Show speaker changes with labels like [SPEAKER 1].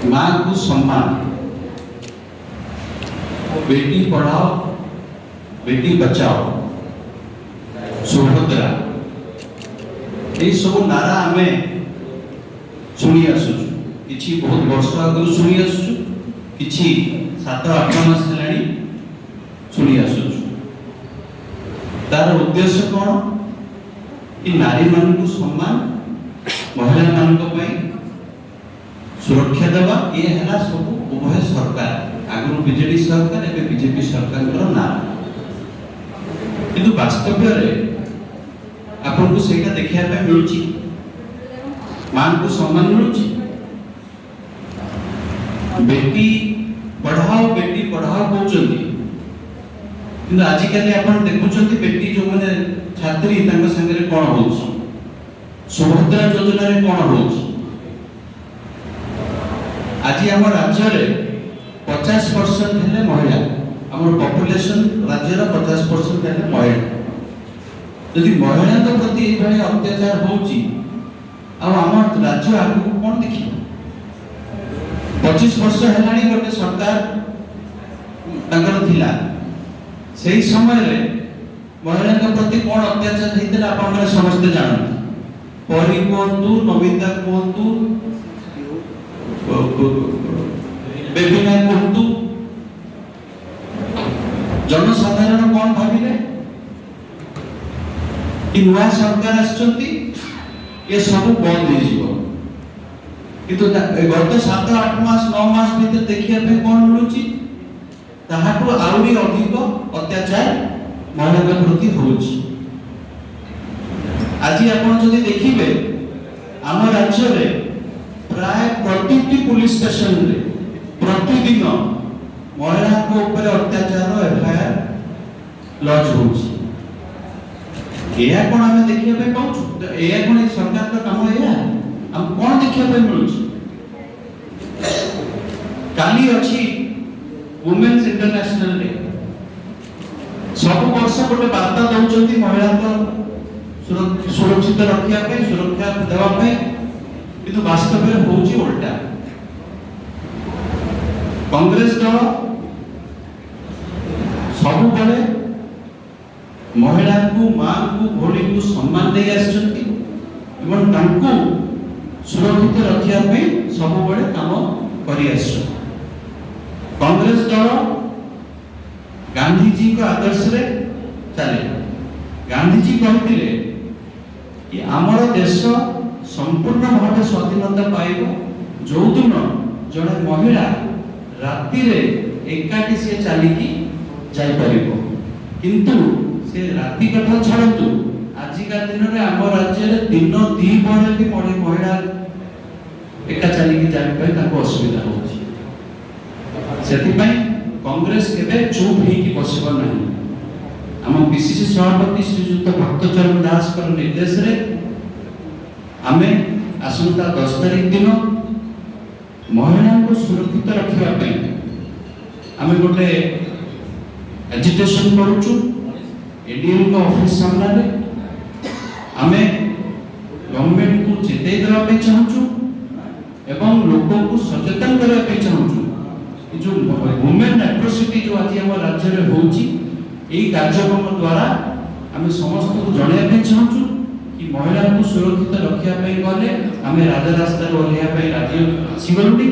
[SPEAKER 1] माँ को सम्मान, बेटी पढ़ाओ बेटी बचाओ, सुभद्रा, ये सब नारा आमे शुणी आसुचु। किछि बहुत वर्ष आगु शुणी आसुचु, किछि 7-8 मास हेलाणी शुणी आसुचु। तार उद्देश्य कौन कि नारी मान को सम्मान, महिला मान सुरक्षा देवा, ये है सब उभय सरकार। आगु बीजेपी सरकार, एवं बीजेपी सरकार नारा, किंतु वास्तव आपन को सेटा देखिया पे मिलुची, मान को सम्मान मिलुची। बेटी पढ़ाओ कहउचंती, किंतु आजिकल आपन देखुचंती बेटी जो माने छात्री तांका संगे कोन होउची, सुभद्रा योजना रे कोन होउची। आज आम राज्य में 50% हेले महिला, आम पॉपुलेशन राज्य 50% हेले महिला। यदि महिला प्रति ये अत्याचार होउची, आम राज्य आगु कौन देखिए। 25 वर्ष हेलाणी गोटे सरकार तांकर थिला, सेही समय रे महिला प्रति कौन अत्याचार होता आप समस्ते जानते। परी कहतु, नमिता कहतु, बेबिना कहतु, जनसाधारण कौन भाविले कि नुआ सरकार आछंती ये सब बंद हो जिवो। किंतु गत 7-8 मास 9 मास भीतर देखिया पे कौन मिलुची, ताहाटु आउरी अधिक अत्याचार महिला प्रति होउची। आज आपण जदि देखिबे आम राज्य रे प्राय प्रति पुलिस स्टेशन रे प्रतिदिन महिला को ऊपर अत्याचार एफआईआर लॉन्च होउची। एया कोन हमें देखिया पे पाउछु, एया कोन सरकार का काम एया हम कोन देखिया पे मिलुची। काली अछि वुमेन्स इंटरनेशनल डे, सब वर्ष गोटे वार्ता दउचंती महिला को सुरक्षित रखिया पे, सुरक्षा देवा पे, किंतु वास्तव में होउची उल्टा। कांग्रेस दल सब बड़े महिला को, मां को, भोली को सम्मान दे आछंती एवं तांको सुरक्षित रखिया पे सब बड़े काम करि आछन। कांग्रेस दल गांधी जी को आदर्श रे चले। गांधी जी कहथिले कि आमर देश संपूर्ण भाव स्वाधीनता पाइब जो दिन जड़े महिला राति रे एकाठी से चलिकी जाई परिबो। किंतु से राति कथा छाड़तु, आजिका दिन रे आम राज्य रे दिन 2 बजे भी महिला एका चलिकी जाई पाए ताको असुविधा होची। सेति पई कांग्रेस केबे चुप ही कि बसबो नहीं। आम बीसीसी सभापति श्रीयुक्त भक्तचरण दास कर निर्देश रे आमे आसंता 10 तारीख दिन महिला को सुरक्षित रखिया पे आमे गोटे एजिटेशन करूछु एडीएम का ऑफिस सामने रे। आमे गवर्नमेंट को चेतै देवा पे चाहूछु एवं लोगों को सचेतन करबा पे चाहूछु। जो वुमेन एट्रोसिटी जो आज हम राज्य रे होउची, एई कार्यक्रम द्वारा आमे समस्त को जणिया पे चाहूछु कि महिला को सुरक्षित रखिया पे गले आमे राजा रास्ता रे ओलिया पे राज्य आसी गलुनी।